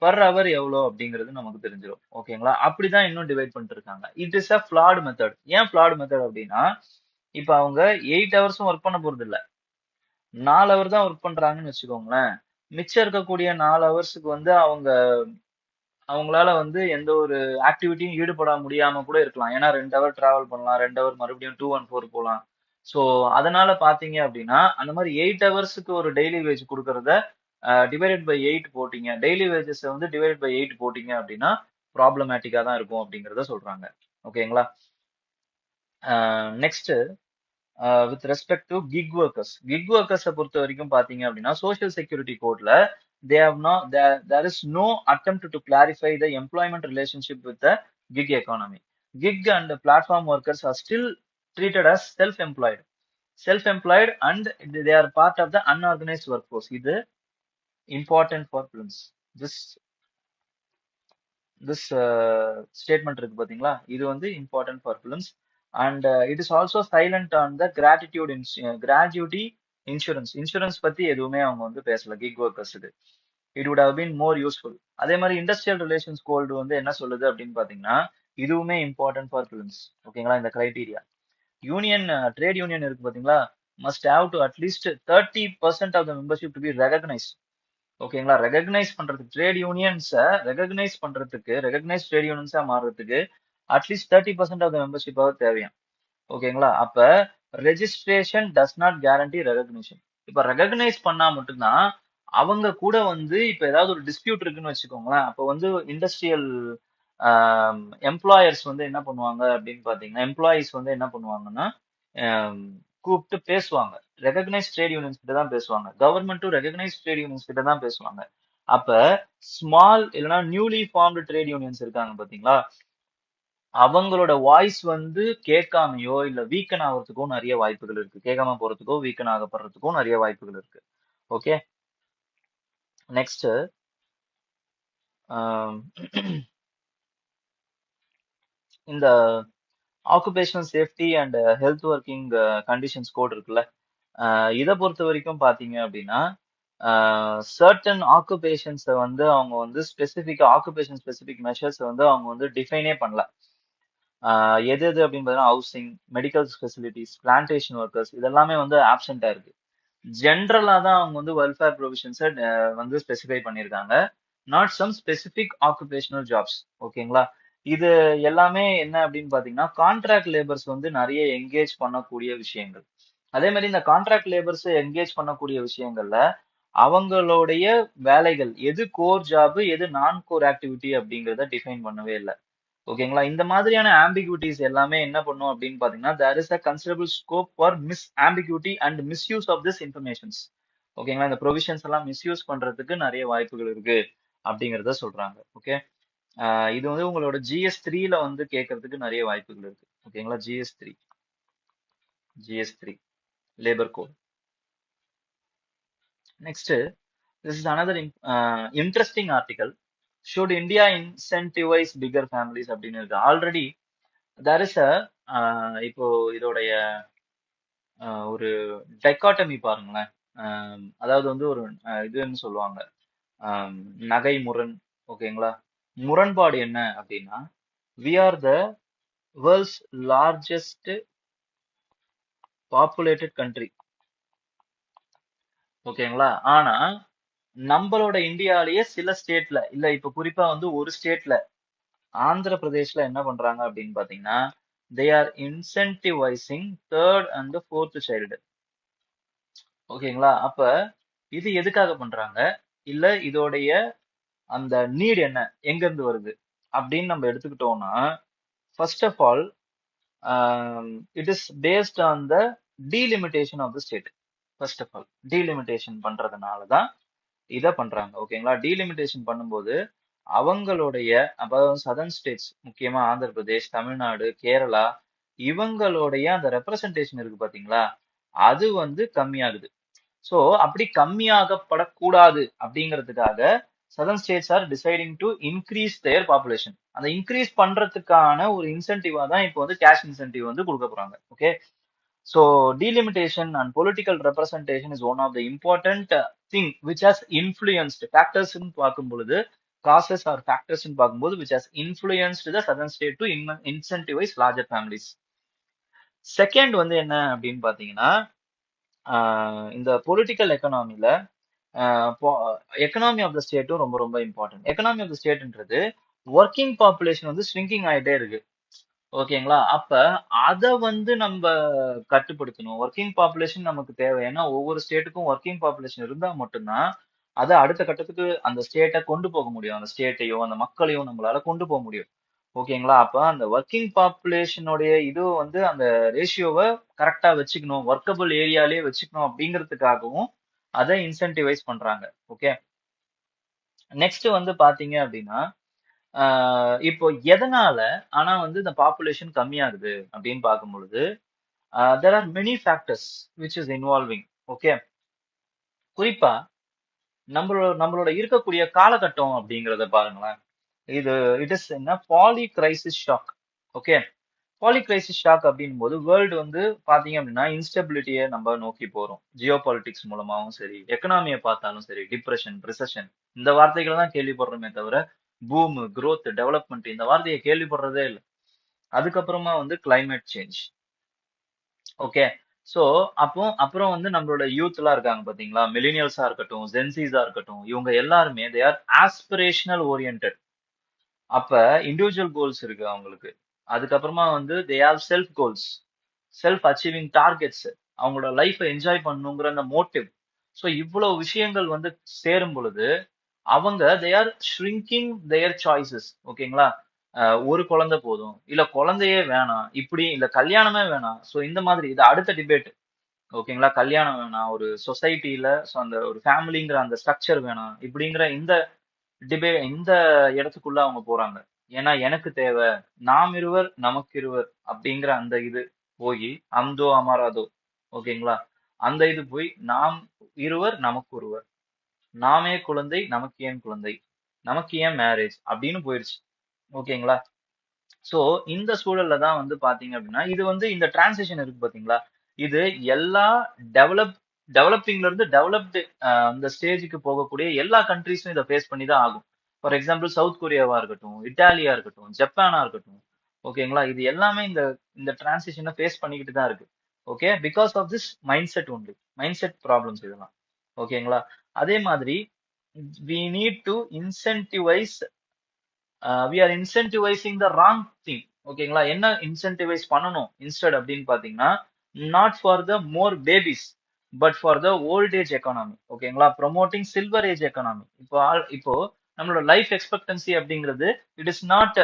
பர் ஹவர் எவ்வளோ அப்படிங்கிறது நமக்கு தெரிஞ்சிடும். ஓகேங்களா? அப்படிதான் இன்னும் டிவைட் பண்ணிட்டு இருக்காங்க. It is a flat method. ஏன் ஃபிளாட் மெத்தட் அப்படின்னா இப்ப அவங்க 8 ஹவர்ஸும் ஒர்க் பண்ண போறது இல்ல, 4 ஹவர் தான் ஒர்க் பண்றாங்கன்னு வச்சுக்கோங்களேன். மிச்சம் இருக்கக்கூடிய 4 ஹவர்ஸுக்கு வந்து அவங்களால வந்து எந்த ஒரு ஆக்டிவிட்டியும் ஈடுபட முடியாம கூட இருக்கலாம். ஏன்னா 2 ஹவர் டிராவல் பண்ணலாம், 2 ஹவர் மறுபடியும் 2 and 4 போலாம். சோ அதனால பாத்தீங்க அப்படின்னா அந்த மாதிரி 8 ஹவர்ஸுக்கு ஒரு டெய்லி வேஜ் கொடுக்கறத டிவைடட் பை 8 போட்டீங்க, டெய்லி வேஜஸ் வந்து டிவைடட் பை 8 போட்டீங்க அப்படின்னா ப்ராப்ளமேட்டிக்கா தான் இருக்கும் அப்படிங்கறத சொல்றாங்க. ஓகேங்களா? Next with respect to gig workers. Gig ஒர்க்கர்ஸை பொறுத்த வரைக்கும் பாத்தீங்க அப்படின்னா சோஷியல் செக்யூரிட்டி கோட்ல they have not there is no attempt to clarify the employment relationship with the gig economy. Gig and platform workers are still treated as self-employed and they are part of the unorganized workforce. இது important for films. This statement இருக்கு பாத்தீங்களா, இது வந்து important for films and it is also silent on the gratuity insurance பத்தி எதுவுமே அவங்க வந்து பேசல gig workers க்கு. It would have been more useful. அதே மாதிரி இண்டஸ்ட்ரியல் ரிலேஷன்ஸ் கோல்டு வந்து என்ன சொல்லுது அப்படின்னு பாத்தீங்கன்னா இதுவுமே இம்பார்ட்டன்ட் ஃபார் ஃபிலிம்ஸ். ஓகேங்களா? இந்த கிரைட்டீரியா யூனியன் ட்ரேட் யூனியன் இருக்கு பாத்தீங்களா, must have to at least 30% of the membership to be recognise. ஓகேங்களா? ரெகக்னைஸ் பண்றதுக்கு ட்ரேட் யூனியன்ஸை ரெகக்னைஸ் ட்ரேட் யூனியன்ஸா மாறுறதுக்கு அட்லீஸ்ட் 30% ஆஃப் த மெம்பர்ஷிப்பாவது தேவையாம். ஓகேங்களா? அப்ப registration does not guarantee recognition. இப்ப ரெகக்னைஸ் பண்ணா மட்டும்தான் அவங்க கூட வந்து இப்ப ஏதாவது ஒரு டிஸ்பியூட் இருக்குன்னு வச்சுக்கோங்களேன், அப்ப வந்து இண்டஸ்ட்ரியல் எம்ப்ளாயர்ஸ் வந்து என்ன பண்ணுவாங்க அப்படின்னு பாத்தீங்கன்னா, எம்ப்ளாயிஸ் வந்து என்ன பண்ணுவாங்கன்னா ஆம், கூப்பிட்டு பேசுவாங்க. ரெகக்னைஸ் ட்ரேட் யூனியன்ஸ் கிட்ட தான் பேசுவாங்க. கவர்மெண்ட்டும் ரெகக்னைஸ் ட்ரேட் யூனியன்ஸ் கிட்ட தான் பேசுவாங்க. அப்ப ஸ்மால் இல்லைன்னா நியூலி ஃபார்ம்டு ட்ரேட் யூனியன்ஸ் இருக்காங்க பாத்தீங்களா, அவங்களோட வாய்ஸ் வந்து கேட்காமையோ இல்ல வீக்கன் ஆகிறதுக்கோ நிறைய வாய்ப்புகள் இருக்கு. கேட்காம போறதுக்கோ வீக்கன் ஆகப்படுறதுக்கோ நிறைய வாய்ப்புகள் இருக்கு. ஓகே, நெக்ஸ்ட் இந்த occupational safety and health working conditions code இருக்குல்ல, இதை பொறுத்த வரைக்கும் பாத்தீங்க அப்படின்னா சர்டன் ஆக்குபேஷன்ஸை வந்து அவங்க வந்து ஆக்குபேஷன் ஸ்பெசிபிக் மெஷர்ஸ் வந்து அவங்க வந்து டிஃபைனே பண்ணல. எது எது அப்படின்னு பார்த்தீங்கன்னா housing, medical facilities, plantation workers இதெல்லாமே வந்து ஆப்சென்டா இருக்கு. ஜென்ரலா தான் அவங்க வந்து வெல்ஃபேர் ப்ரொவிஷன்ஸை வந்து ஸ்பெசிஃபை பண்ணியிருக்காங்க, not some specific occupational jobs. ஓகேங்களா? இது எல்லாமே என்ன அப்படின்னு பாத்தீங்கன்னா கான்ட்ராக்ட் லேபர்ஸ் வந்து நிறைய என்கேஜ் பண்ணக்கூடிய விஷயங்கள். அதே மாதிரி இந்த கான்ட்ராக்ட் லேபர்ஸ் என்கேஜ் பண்ணக்கூடிய விஷயங்கள்ல அவங்களுடைய வேலைகள் எது கோர் ஜாப், எது நான் கோர் ஆக்டிவிட்டி அப்படிங்கறத டிஃபைன் பண்ணவே இல்லை. ஓகேங்களா? இந்த மாதிரியான ஆம்பிகுவிட்டிஸ் எல்லாமே என்ன பண்ணும் அப்படின்னு பாத்தீங்கன்னா there is a considerable scope for ambiguity and misuse of this informations. ஓகேங்களா? இந்த ப்ரொவிஷன்ஸ் எல்லாம் மிஸ்யூஸ் பண்றதுக்கு நிறைய வாய்ப்புகள் இருக்கு அப்படிங்கறத சொல்றாங்க. ஓகே, இது வந்து உங்களோட GS3ல வந்து கேட்கறதுக்கு நிறைய வாய்ப்புகள் இருக்கு. ஓகேங்களா? GS3 labour code. Next, this is another interesting article. Should India incentivize bigger families அப்படின்னு இருக்கு. ஆல்ரெடி there is a இப்போ இதோடைய ஒரு டைக்காட்டமி பாருங்களேன். அதாவது வந்து ஒரு இதுன்னு சொல்லுவாங்க, ஆம், நகை முரண். ஓகேங்களா? முரண்பாடு என்ன அப்படின்னா we are the world's largest populated country. ஓகேங்களா? ஆனா நம்மளோட இந்தியாலயே சில ஸ்டேட்ல இல்ல, இப்ப குறிப்பா வந்து ஒரு ஸ்டேட்ல ஆந்திர பிரதேஷ்ல என்ன பண்றாங்க அப்படின்னு பாத்தீங்கன்னா they are இன்சென்டிவைசிங் third and fourth child. ஓகேங்களா? அப்ப இது எதுக்காக பண்றாங்க? இல்ல இதோடைய அந்த நீட் என்ன எங்க இருந்து வருது அப்படின்னு நம்ம எடுத்துக்கிட்டோம்னா, first of all it is based on the delimitation of the state. First of all delimitation பண்றதுனால தான் இதை பண்றாங்க. ஓகேங்களா? டீலிமிட்டேஷன் பண்ணும்போது அவங்களுடைய அதாவது சதர்ன் ஸ்டேட்ஸ் முக்கியமா ஆந்திர பிரதேஷ், தமிழ்நாடு, கேரளா இவங்களுடைய அந்த ரெப்ரசன்டேஷன் இருக்கு பாத்தீங்களா, அது வந்து கம்மியாகுது. சோ அப்படி கம்மியாகப்படக்கூடாது அப்படிங்கிறதுக்காக southern states are deciding to increase there population. அந்த இன்க்ரீஸ் பண்றதுக்கான ஒரு இன்சென்டிவா தான் இப்போ வந்து கேஷ் இன்சென்டிவ் வந்து கொடுக்க போறாங்க. Okay, so delimitation and political representation is one of the important thing which has influenced factors ன்னு பார்க்கும் பொழுது causes or factors ன்னு பார்க்கும்போது which has influenced the southern state to incentivize larger families. Second வந்து என்ன அப்படின்னு பாத்தீங்கன்னா இந்த பொலிட்டிக்கல் எக்கனாமில எக்கனாமி ஆஃப் த ஸ்டேட்டும் ரொம்ப ரொம்ப இம்பார்ட்டன்ட். எக்கனாமி ஆஃப் த ஸ்டேட்ன்றது ஒர்க்கிங் பாப்புலேஷன் வந்து ஸ்ரிங்கிங் ஆயிட்டே இருக்கு. ஓகேங்களா? அப்ப அத வந்து நம்ம கட்டுப்படுத்தணும். ஒர்க்கிங் பாப்புலேஷன் நமக்கு தேவை. ஏன்னா ஒவ்வொரு ஸ்டேட்டுக்கும் ஒர்க்கிங் பாப்புலேஷன் இருந்தா மட்டும்தான் அத அடுத்த கட்டத்துக்கு அந்த ஸ்டேட்டை கொண்டு போக முடியும். அந்த ஸ்டேட்டையோ அந்த மக்களையும் நம்மளால கொண்டு போக முடியும். ஓகேங்களா? அப்ப அந்த ஒர்க்கிங் பாப்புலேஷனுடைய இது வந்து அந்த ரேஷியோவை கரெக்டா வச்சுக்கணும், ஒர்க்கபிள் ஏரியாலேயே வச்சுக்கணும் அப்படிங்கிறதுக்காகவும் அதை இன்சென்டிவைஸ் பண்றாங்க. ஓகே, நெக்ஸ்ட் வந்து பாத்தீங்க அப்படின்னா இப்போ எதனால ஆனா வந்து இந்த பாப்புலேஷன் கம்மியாகுது அப்படின்னு பார்க்கும் பொழுது there are many factors which is involving. Okay, குறிப்பா நம்மளோட இருக்கக்கூடிய காலகட்டம் அப்படிங்கறத பாருங்களேன். இது இட் இஸ் என்ன polycrisis shock. Okay, polycrisis shock அப்படின்னும் போது வேர்ல்டு வந்து பாத்தீங்க அப்படின்னா இன்ஸ்டபிலிட்டியை நம்ம நோக்கி போறோம். ஜியோ பாலிட்டிக்ஸ் மூலமாவும் சரி, எக்கனாமியை பார்த்தாலும் சரி, டிப்ரெஷன், ரிசெஷன் இந்த வார்த்தைகள் தான் கேள்விப்படுறோமே தவிர பூம், growth, டெவலப்மெண்ட் இந்த வார்த்தையை கேள்விப்படுறதே இல்லை. அதுக்கப்புறமா வந்து கிளைமேட் சேஞ்ச். ஓகே, சோ அப்புறம் வந்து நம்மளோட யூத் எல்லாம் இருக்காங்க பாத்தீங்களா, மில்லினியல்ஸா இருக்கட்டும், ஜென்சிஸா இருக்கட்டும், இவங்க எல்லாருமே தே ஆர் ஆஸ்பிரேஷனல் ஓரியன்டட். அப்ப இண்டிவிஜுவல் கோல்ஸ் இருக்கு அவங்களுக்கு. அதுக்கப்புறமா வந்து they have self goals, self achieving targets, அவங்களோட லைஃபை என்ஜாய் பண்ணணுங்கிற அந்த மோட்டிவ். ஸோ இவ்வளவு விஷயங்கள் வந்து சேரும் பொழுது அவங்க they are shrinking there choices. ஓகேங்களா? ஒரு குழந்தை போதும், இல்ல குழந்தையே வேணாம், இப்படி இல்ல கல்யாணமே வேணாம். ஸோ இந்த மாதிரி இது அடுத்த டிபேட். ஓகேங்களா? கல்யாணம் வேணாம், ஒரு சொசைட்டில அந்த ஒரு ஃபேமிலிங்கிற அந்த ஸ்ட்ரக்சர் வேணாம், இப்படிங்கிற இந்த இடத்துக்குள்ள அவங்க போறாங்க. ஏன்னா எனக்கு தேவை, நாம் இருவர் நமக்கு இருவர் அப்படிங்கிற அந்த இது போய் அந்தோ அமராதோ. ஓகேங்களா? அந்த இது போய் நாம் இருவர் நமக்கு ஒருவர், நாமே குழந்தை நமக்கு ஏன் குழந்தை, நமக்கு ஏன் மேரேஜ் அப்படின்னு போயிடுச்சு. ஓகேங்களா? சோ இந்த சூழல்ல தான் வந்து பாத்தீங்க அப்படின்னா இது வந்து இந்த டிரான்சிஷன் இருக்கு பாத்தீங்களா, இது எல்லா டெவலப் டெவலப்பிங்ல இருந்து டெவலப்டு அந்த ஸ்டேஜுக்கு போகக்கூடிய எல்லா கண்ட்ரீஸும் இதை ஃபேஸ் பண்ணி தான் ஆகும். ஃபார் எக்ஸாம்பிள் சவுத் கொரியாவா இருக்கட்டும், இட்டாலியா இருக்கட்டும், ஜப்பானா இருக்கட்டும். ஓகேங்களா? இது எல்லாமே இந்த இந்த டிரான்சிஷனை ஃபேஸ் பண்ணிக்கிட்டு தான் இருக்கு. Okay, because of this mindset only, mindset problems இதெல்லாம். ஓகேங்களா? அதே மாதிரி we need to incentivize we are incentivizing the wrong thing. ஓகேங்களா? என்ன இன்சென்டிவைஸ் பண்ணணும் இன்ஸ்டெட் அப்படின்னு பாத்தீங்கன்னா, not for the more babies but for the old age economy. ஓகேங்களா? Promoting silver age economy. இப்போ நம்மளோட லைஃப் எக்ஸ்பெக்டன்சி அப்படிங்கிறது it is not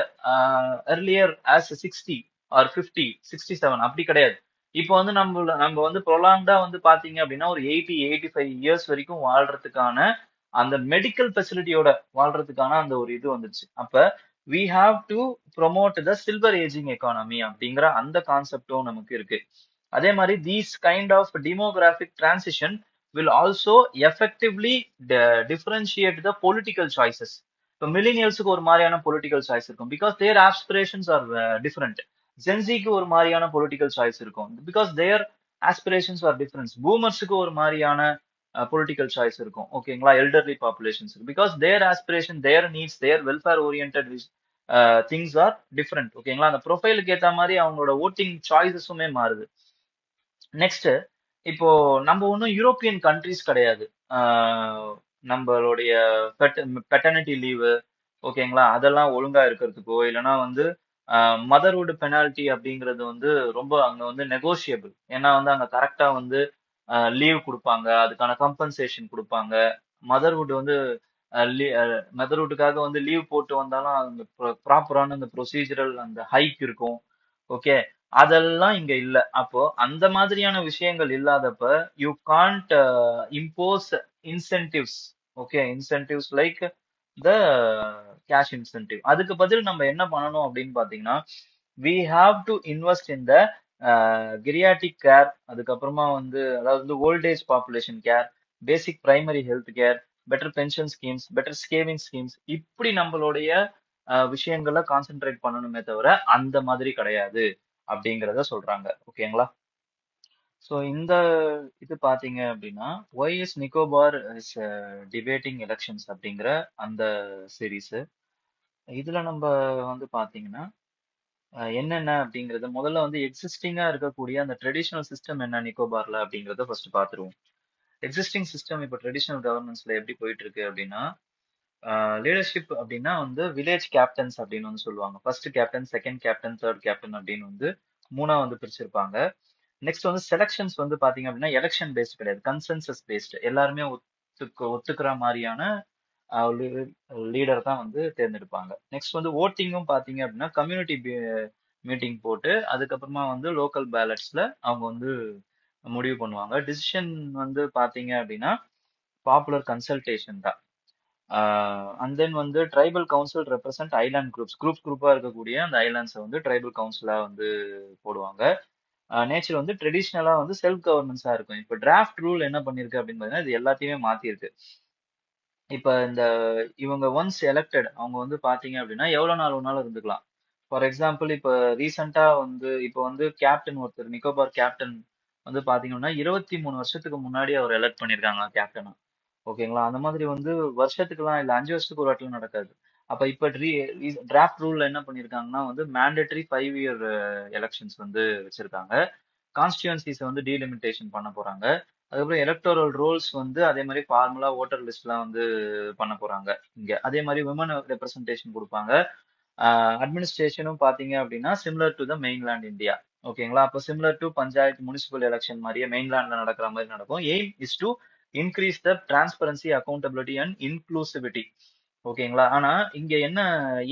earlier as 60 or 50 67 அப்படி கிடையாது. இப்போ வந்து நம்ம வந்து ப்ரொலாங்டா வந்து பாத்தீங்க அப்படின்னா ஒரு 80 85 இயர்ஸ் வரைக்கும் வாழ்றதுக்கான அந்த மெடிக்கல் ஃபெசிலிட்டியோட வாழ்றதுக்கான அந்த ஒரு இது வந்துச்சு. அப்ப we have to promote the silver aging economy அப்படிங்கிற அந்த கான்செப்டும் நமக்கு இருக்கு. அதே மாதிரி these kind of demographic transition will also effectively differentiate the political choices. இப்போ மில்லினியல்ஸுக்கு ஒரு மாதிரியான பொலிட்டிக்கல் சாய்ஸ் இருக்கும் because their aspirations are different. ஜென்சிக்கு ஒரு மாதிரியான பொலிட்டிக்கல் சாய்ஸ் இருக்கும் because their aspirations are different. பூமர்ஸுக்கு ஒரு மாதிரியான பொலிட்டிக்கல் சாய்ஸ் இருக்கும். ஓகேங்களா? Elderly populations because their aspiration, their needs, their welfare oriented things are different. ஓகேங்களா? அந்த ப்ரொஃபைலுக்கு ஏத்த மாதிரி அவங்களோட ஓட்டிங் சாய்ஸஸுமே மாறுது. நெக்ஸ்ட், இப்போ நம்ம ஒன்றும் யூரோப்பியன் கண்ட்ரிஸ் கிடையாது. நம்மளுடைய பெட்டர்னிட்டி லீவு, ஓகேங்களா? அதெல்லாம் ஒழுங்கா இருக்கிறதுக்கோ, இல்லன்னா வந்து மதர்ஹுட் பெனால்டி அப்படிங்கிறது வந்து ரொம்ப அங்க வந்து நெகோஷியபிள். ஏன்னா வந்து அங்க கரெக்ட்டா வந்து லீவ் குடுப்பாங்க. அதுக்கான கம்பன்சேஷன் குடுப்பாங்க. மதர்ஹுட் வந்து அ லீ அ மதர்ஹுட்டுக்காக வந்து லீவ் போட்டு வந்தாலும் அந்த ப்ராப்பரான அந்த ப்ரொசீஜரல் அந்த ஹைக் இருக்கும். ஓகே. அதெல்லாம் இங்க இல்ல. அப்போ அந்த மாதிரியான விஷயங்கள் இல்லாதப்ப you can't impose incentives. Okay. Incentives like the cash incentive. அதுக்கு பதில் நம்ம என்ன பண்ணணும் அப்படின்னு பாத்தீங்கன்னா, we have to invest in the geriatric care, அதுக்கப்புறமா வந்து அதாவது வந்து old age population care, basic primary health care, better pension schemes, better saving schemes, இப்படி நம்மளுடைய விஷயங்களை கான்சென்ட்ரேட் பண்ணணுமே தவிர அந்த மாதிரி கிடையாது அப்படிங்கிறத சொல்றாங்க. ஓகேங்களா? ஸோ இந்த இது பாத்தீங்க அப்படின்னா, why is Nicobar is debating elections அப்படிங்கிற அந்த சீரீஸ். இதுல நம்ம வந்து பாத்தீங்கன்னா என்னென்ன அப்படிங்கறது முதல்ல வந்து எக்ஸிஸ்டிங்கா இருக்கக்கூடிய அந்த ட்ரெடிஷனல் சிஸ்டம் என்ன நிக்கோபார்ல அப்படிங்கறத ஃபர்ஸ்ட் பாத்துருவோம். எக்ஸிஸ்டிங் சிஸ்டம் இப்ப ட்ரெடிஷனல் கவர்னன்ஸ்ல எப்படி போயிட்டு இருக்கு அப்படின்னா, லீடர்ஷிப் அப்படின்னா வந்து வில்லேஜ் கேப்டன்ஸ் அப்படின்னு வந்து சொல்லுவாங்க. First captain, second captain, third captain அப்படின்னு வந்து மூணா வந்து பிரிச்சிருப்பாங்க. நெக்ஸ்ட் வந்து செலக்ஷன்ஸ் வந்து பாத்தீங்க அப்படின்னா எலெக்ஷன் பேஸ்ட் கிடையாது, கன்சென்சஸ் பேஸ்ட். எல்லாருமே ஒத்துக்கிற மாதிரியான லீடர் தான் வந்து தேர்ந்தெடுப்பாங்க. நெக்ஸ்ட் வந்து ஓட்டிங்கும் பாத்தீங்க அப்படின்னா கம்யூனிட்டி மீட்டிங் போட்டு அதுக்கப்புறமா வந்து லோக்கல் பேலட்ஸ்ல அவங்க வந்து முடிவு பண்ணுவாங்க. டிசிஷன் வந்து பாத்தீங்க அப்படின்னா பாப்புலர் கன்சல்டேஷன் தான். அண்ட் தென் வந்து ட்ரைபல் கவுன்சில் ரெப்ரசன்ட் ஐலாண்ட் குரூப்பா இருக்கக்கூடிய அந்த ஐலாண்ட்ஸை வந்து ட்ரைபல் கவுன்சிலா வந்து போடுவாங்க. நேச்சர் வந்து ட்ரெடிஷ்னலா வந்து செல்ஃப் கவர்னன்ஸா இருக்கும். இப்ப டிராஃப்ட் ரூல் என்ன பண்ணிருக்கு அப்படின்னு பாத்தீங்கன்னா இது எல்லாத்தையுமே மாத்திருக்கு. இப்ப இந்த இவங்க ஒன்ஸ் எலெக்டட் அவங்க வந்து பாத்தீங்க அப்படின்னா எவ்வளவு நாள் வேணாலும் இருந்துக்கலாம். ஃபார் எக்ஸாம்பிள் இப்ப ரீசெண்டா வந்து இப்ப வந்து கேப்டன் ஒருத்தர் நிக்கோபார் கேப்டன் வந்து பாத்தீங்கன்னா 23 வருஷத்துக்கு முன்னாடி அவர் எலெக்ட் பண்ணிருக்காங்க கேப்டனா. ஓகேங்களா? அந்த மாதிரி வந்து வருஷத்துக்குலாம் இல்ல 5 வருஷத்துக்கு ஒரு வாட்டிலாம் நடக்காது. அப்ப இப்ப டிராஃப்ட் ரூல்ல என்ன பண்ணிருக்காங்கன்னா வந்து மேண்டேட்டரி 5 இயர் எலெக்ஷன்ஸ் வந்து வச்சிருக்காங்க. கான்ஸ்டியூன்சிஸை வந்து டீலிமிட்டேஷன் பண்ண போறாங்க. அதுக்கப்புறம் எலக்டோரல் ரோல்ஸ் வந்து அதே மாதிரி ஃபார்முலா ஓட்டர் லிஸ்ட்லாம் வந்து பண்ண போறாங்க இங்க. அதே மாதிரி விமன் ரெப்ரசன்டேஷன் கொடுப்பாங்க. அட்மினிஸ்ட்ரேஷனும் பாத்தீங்க அப்படின்னா similar to the mainland India. ஓகேங்களா? அப்போ similar to panchayat municipal election மாதிரியே மெயின்லேண்ட்ல நடக்கிற மாதிரி நடக்கும். Aim is to increase the transparency, accountability and inclusivity. ஓகேங்களா? ஆனா இங்க என்ன,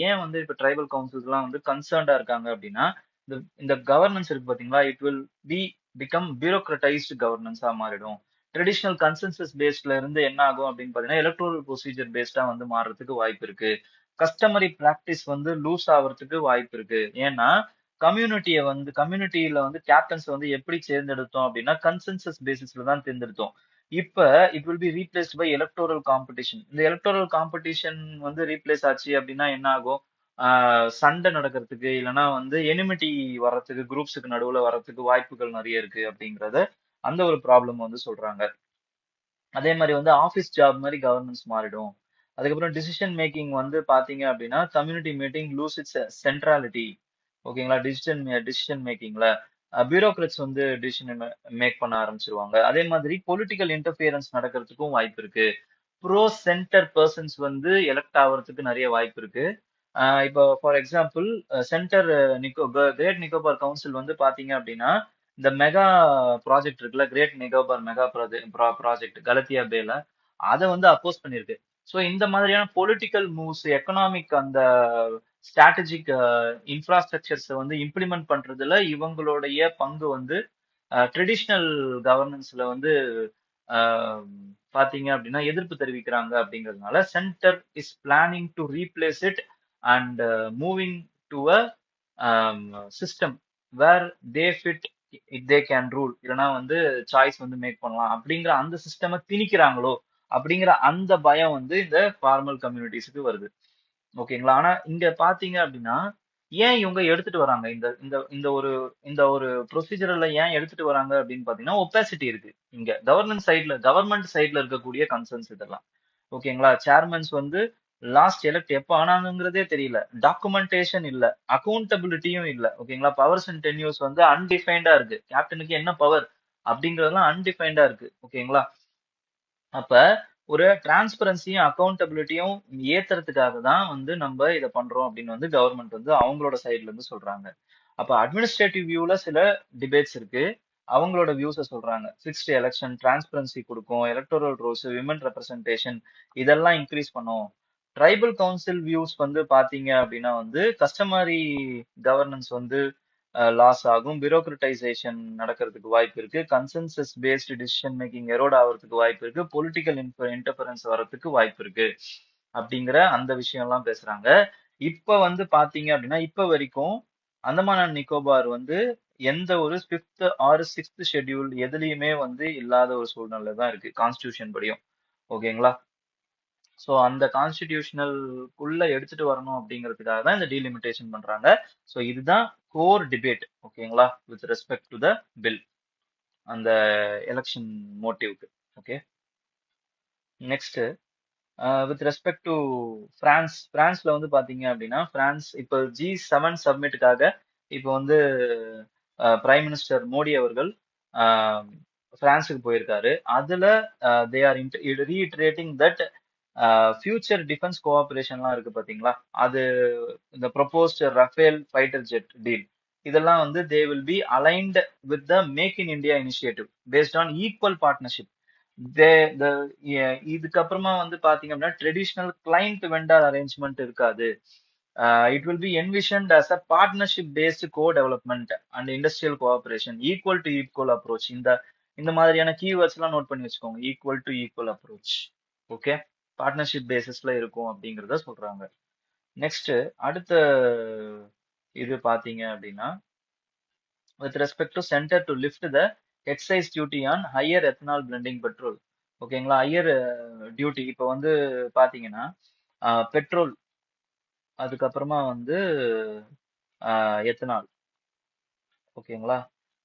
ஏன் வந்து இப்ப ட்ரைபல் கவுன்சில்ஸ் எல்லாம் வந்து கன்சர்ன்டா இருக்காங்க அப்படின்னா, இந்த இந்த கவர்னன்ஸ் இருக்கு பாத்தீங்களா, இட் வில் பி பிகம் பியூரோக்ரட்டைஸ்டு கவர்னன்ஸா மாறிடும். ட்ரெடிஷனல் கன்சென்சஸ் பேஸ்ட்ல இருந்து என்ன ஆகும் அப்படின்னு பாத்தீங்கன்னா எலக்ட்ரல் ப்ரொசீஜர் பேஸ்டா வந்து மாறுறதுக்கு வாய்ப்பு இருக்கு. கஸ்டமரி பிராக்டிஸ் வந்து லூஸ் ஆகுறதுக்கு வாய்ப்பு இருக்கு. ஏன்னா கம்யூனிட்டியில வந்து கேப்டன்ஸ் வந்து எப்படி தேர்ந்தெடுத்தோம் அப்படின்னா கன்சென்சஸ் பேசிஸ்ல தான் தேர்ந்தெடுத்தோம். இப்ப it will be replaced by electoral competition. இந்த எலக்டோரல் காம்படிஷன் வந்து ரீப்ளேஸ் ஆச்சு அப்படின்னா என்ன ஆகும்? சண்டை நடக்கிறதுக்கு இல்லைன்னா வந்து எனிமிட்டி வர்றதுக்கு, குரூப்ஸுக்கு நடுவுல வர்றதுக்கு வாய்ப்புகள் நிறைய இருக்கு அப்படிங்கறத அந்த ஒரு ப்ராப்ளம் வந்து சொல்றாங்க. அதே மாதிரி வந்து ஆபீஸ் ஜாப் மாதிரி கவர்னன்ஸ் மாறிடும். அதுக்கப்புறம் டிசிஷன் மேக்கிங் வந்து பாத்தீங்க அப்படின்னா community meeting lose its centrality. ஓகேங்களா? டிசிஷன் மேக்கிங்ல பியூரோக்ராட்ஸ் வந்து டிசிஷன் மேக் பண்ண ஆரம்பிச்சிருவாங்க. அதே மாதிரி பொலிட்டிக்கல் இன்டர்ஃபியரன்ஸ் நடக்கிறதுக்கும் வாய்ப்பு இருக்கு. ப்ரோ சென்டர் பர்சன்ஸ் வந்து எலெக்ட் ஆகுறதுக்கு நிறைய வாய்ப்பு இருக்கு. இப்போ for example centre great Nicobar council வந்து பாத்தீங்க அப்படின்னா இந்த மெகா ப்ராஜெக்ட் இருக்குல்ல, great Nicobar mega project Galathea பேல, அதை வந்து அப்போஸ் பண்ணிருக்கு. ஸோ இந்த மாதிரியான பொலிட்டிக்கல் மூவ்ஸ், எக்கனாமிக் அந்த ஸ்ட்ராட்டஜிக் இன்ஃப்ராஸ்ட்ரக்சர்ஸ் வந்து இம்ப்ளிமெண்ட் பண்றதுல இவங்களுடைய பங்கு வந்து ட்ரெடிஷ்னல் கவர்னன்ஸ்ல வந்து ஆஹ், பாத்தீங்க அப்படின்னா எதிர்ப்பு தெரிவிக்கிறாங்க. அப்படிங்கிறதுனால centre is planning to replace it and moving to a system where they fit, it they can rule, இல்லைன்னா வந்து சாய்ஸ் வந்து மேக் பண்ணலாம் அப்படிங்கிற அந்த சிஸ்டமை திணிக்கிறாங்களோ அப்படிங்கிற அந்த பயம் வந்து இந்த ஃபார்மல் கம்யூனிட்டிஸ்க்கு வருது. ஓகேங்களா? ஆனா இங்க பாத்தீங்க அப்படின்னா ஏன் இவங்க எடுத்துட்டு வராங்க இந்த இந்த இந்த ஒரு ப்ரொசீஜர்ல ஏன் எடுத்துட்டு வராங்க அப்படின்னு பாத்தீங்கன்னா ஒப்பாசிட்டி இருக்கு இங்க. கவர்மெண்ட் சைட்ல இருக்கக்கூடிய கன்சர்ன்ஸ் இதெல்லாம். ஓகேங்களா? சேர்மன்ஸ் வந்து லாஸ்ட் எலெக்ட் எப்ப ஆனாங்கிறதே தெரியல. டாக்குமெண்டேஷன் இல்ல. அக்கௌண்டபிலிட்டியும் இல்ல. ஓகேங்களா? பவர்ஸ் அண்ட் டென்யூர்ஸ் வந்து அன்டிஃபைன்டா இருக்கு. கேப்டனுக்கு என்ன பவர் அப்படிங்கறதெல்லாம் அன்டிஃபைன்டா இருக்கு. ஓகேங்களா? அப்ப ஒரு டிரான்ஸ்பரன்சியும் அக்கௌண்டபிலிட்டியும் ஏத்துறதுக்காக தான் வந்து நம்ம இதை பண்றோம் அப்படின்னு வந்து கவர்மெண்ட் வந்து அவங்களோட சைடுல இருந்து சொல்றாங்க. அப்ப அட்மினிஸ்ட்ரேட்டிவ் வியூல சில டிபேட்ஸ் இருக்கு. அவங்களோட வியூஸ சொல்றாங்க. ஃபிக்ஸ்டு எலெக்ஷன், டிரான்ஸ்பரன்சி கொடுக்கும், எலக்டோரல் ரோல்ஸ், விமன் ரெப்ரசன்டேஷன் இதெல்லாம் இன்க்ரீஸ் பண்ணும். ட்ரைபல் கவுன்சில் வியூஸ் வந்து பாத்தீங்க அப்படின்னா வந்து கஸ்டமரி கவர்னன்ஸ் வந்து லாஸ் ஆகும், பியூரோக்ரட்டைசேஷன் நடக்கிறதுக்கு வாய்ப்பு இருக்கு, consensus based decision making erode ஆகிறதுக்கு வாய்ப்பு இருக்கு, பொலிட்டிக்கல் இன்டர்ஃபரன்ஸ் வர்றதுக்கு வாய்ப்பு இருக்கு அப்படிங்கிற அந்த விஷயம் எல்லாம் பேசுறாங்க. இப்ப வந்து பாத்தீங்க அப்படின்னா இப்ப வரைக்கும் அந்தமான் அண்ட் நிக்கோபார் வந்து எந்த ஒரு ஃபிஃப்த் ஆர் சிக்ஸ்த் ஷெட்யூல் எதுலயுமே வந்து இல்லாத ஒரு சூழ்நிலை தான் இருக்கு கான்ஸ்டிடியூஷன் படியும். ஓகேங்களா? சோ அந்த கான்ஸ்டிடியூஷனல்குள்ள எடுத்துட்டு வரணும் அப்படிங்கிறதுக்காக தான் இந்த டீலிமிட்டேஷன் பண்றாங்க. சோ இதுதான் கோர் டிபேட். ஓகேங்களா? With respect to the bill, அந்த எலெக்ஷன் மோட்டிவ்க்கு. Okay, next with respect to பிரான்ஸ்ல வந்து பாத்தீங்க அப்படின்னா பிரான்ஸ் இப்போ G7 சப்மிட்டுக்காக இப்போ வந்து பிரைம் மினிஸ்டர் மோடி அவர்கள் பிரான்ஸுக்கு போயிருக்காரு. அதுல they are reiterating that future defence கோஆபரேஷன்லாம் இருக்கு பாத்தீங்களா, அது இந்த proposed Rafale fighter jet deal இதெல்லாம் வந்து they will be aligned with the Make in India initiative based on equal partnership. They the இதுக்கப்புறமா வந்து பாத்தீங்க அப்படின்னா ட்ரெடிஷனல் கிளைண்ட் வெண்டர் அரேஞ்ச்மெண்ட் இருக்காது. It will be envisioned as a partnership based co-development and industrial cooperation equal to equal approach. இந்த மாதிரியான கீவேர்ட்ஸ் எல்லாம் நோட் பண்ணி வச்சுக்கோங்க. Equal to equal approach. Okay, partnership பேசிஸ்ல இருக்கும் அப்படிங்கறத சொல்றாங்க. நெக்ஸ்ட் அடுத்த இது பாத்தீங்க அப்படின்னா with respect to center to lift the excise duty on higher ethanol blending petrol. ஓகேங்களா? ஹையர் டியூட்டி இப்போ வந்து பாத்தீங்கன்னா பெட்ரோல், அதுக்கப்புறமா வந்து எத்தனால். ஓகேங்களா?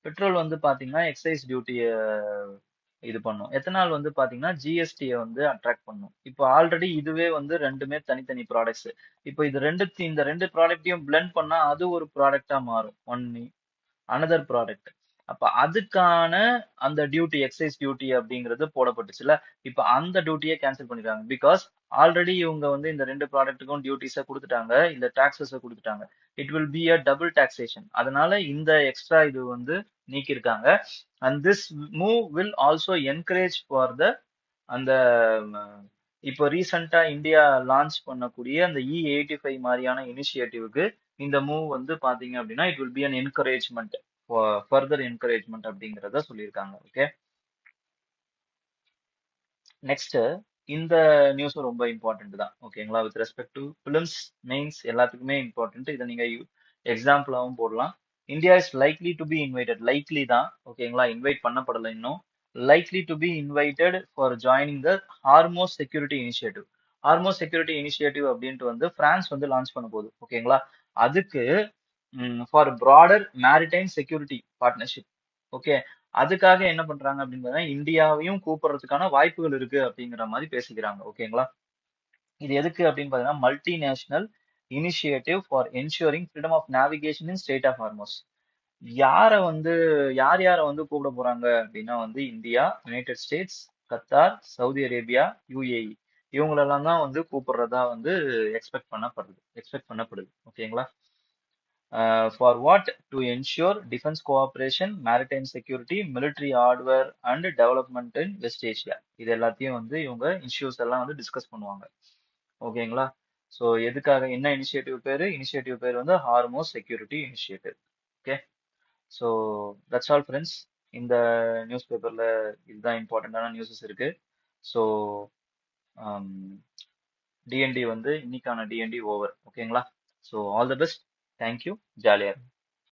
பெட்ரோல் வந்து பாத்தீங்கன்னா எக்ஸைஸ் டியூட்டிய இது பண்ணும். எத்தனால் வந்து பாத்தீங்கன்னா ஜிஎஸ்டியை வந்து அட்ராக்ட் பண்ணும். இப்போ ஆல்ரெடி இதுவே வந்து ரெண்டுமே தனித்தனி ப்ராடக்ட்ஸ். இப்போ இந்த ரெண்டு ப்ராடக்ட்டையும் பிளெண்ட் பண்ணா அது ஒரு ப்ராடக்டா மாறும். Another product. அப்ப அதுக்கான அந்த டியூட்டி, எக்ஸைஸ் டியூட்டி அப்படிங்கிறது போடப்பட்டுச்சுல. இப்ப அந்த டியூட்டியை கேன்சல் பண்ணிடுறாங்க. பிகாஸ் ஆல்ரெடி இவங்க வந்து இந்த ரெண்டு ப்ராடக்ட்டுக்கும் டியூட்டிஸை கொடுத்துட்டாங்க, இந்த டாக்ஸஸை கொடுத்துட்டாங்க. It will be a double taxation. அதனால இந்த எக்ஸ்ட்ரா இது வந்து நீக்கியிருக்காங்க. And this move will also encourage for the அந்த இப்போ ரீசெண்டா இந்தியா லான்ச் பண்ணக்கூடிய அந்த E85 மாதிரியான இனிஷியேட்டிவ்க்கு இந்த மூவ் வந்து பாத்தீங்க அப்படின்னா it will be an encouragement, further encouragement அப்படிங்கிறத சொல்லியிருக்காங்க. ஓகே, நெக்ஸ்ட் இந்த நியூஸ் ரொம்ப இம்பார்ட்டன்ட் தான். ஓகேங்களா? With respect to films, mains எல்லாத்துக்குமே இம்பார்ட்டன்ட். இதை நீங்க எக்ஸாம்பிளாவும் போடலாம். India is likely to be invited. Likely தான். ஓகேங்களா? இன்வைட் பண்ணப்படலை இன்னும். Likely to be invited for joining the Hormuz security initiative. Hormuz security initiative அப்படின்ட்டு வந்து பிரான்ஸ் வந்து லான்ச் பண்ண போகுது. ஓகேங்களா? அதுக்கு for broader maritime security partnership. Okay, அதுக்காக என்ன பண்றாங்க அப்படின்னு பார்த்தா இந்தியாவையும் கூப்பிடுறதுக்கான வாய்ப்புகள் இருக்கு அப்படிங்கிற மாதிரி பேசிக்கிறாங்க. ஓகேங்களா? இது எதுக்கு அப்படின்னு பார்த்தீங்கன்னா multinational initiative for ensuring freedom of navigation in state of Hormuz. யாரை வந்து யாரை வந்து கூப்பிட போறாங்க அப்படின்னா வந்து India, United States, Qatar, Saudi Arabia, UAE இவங்களெல்லாம் தான் வந்து கூப்பிடுறதா வந்து எக்ஸ்பெக்ட் பண்ணப்படுது. ஓகேங்களா? For what? To ensure defense cooperation, maritime security, military hardware and development in West Asia. இது எல்லாத்தையும் வந்து இவங்க இஷ்யூஸ் எல்லாம் வந்து டிஸ்கஸ் பண்ணுவாங்க. ஓகேங்களா? ஸோ எதுக்காக, என்ன இனிஷியேட்டிவ் பேர் வந்து Hormuz security initiative. Okay, so that's all friends. இந்த நியூஸ் பேப்பர்ல இதுதான் இம்பார்ட்டண்டான நியூஸஸ் இருக்கு. ஸோ டிஎன்டி வந்து இன்னைக்கான டிஎன்டி ஓவர். ஓகேங்களா? So all the best. Thank you. ஜாலியா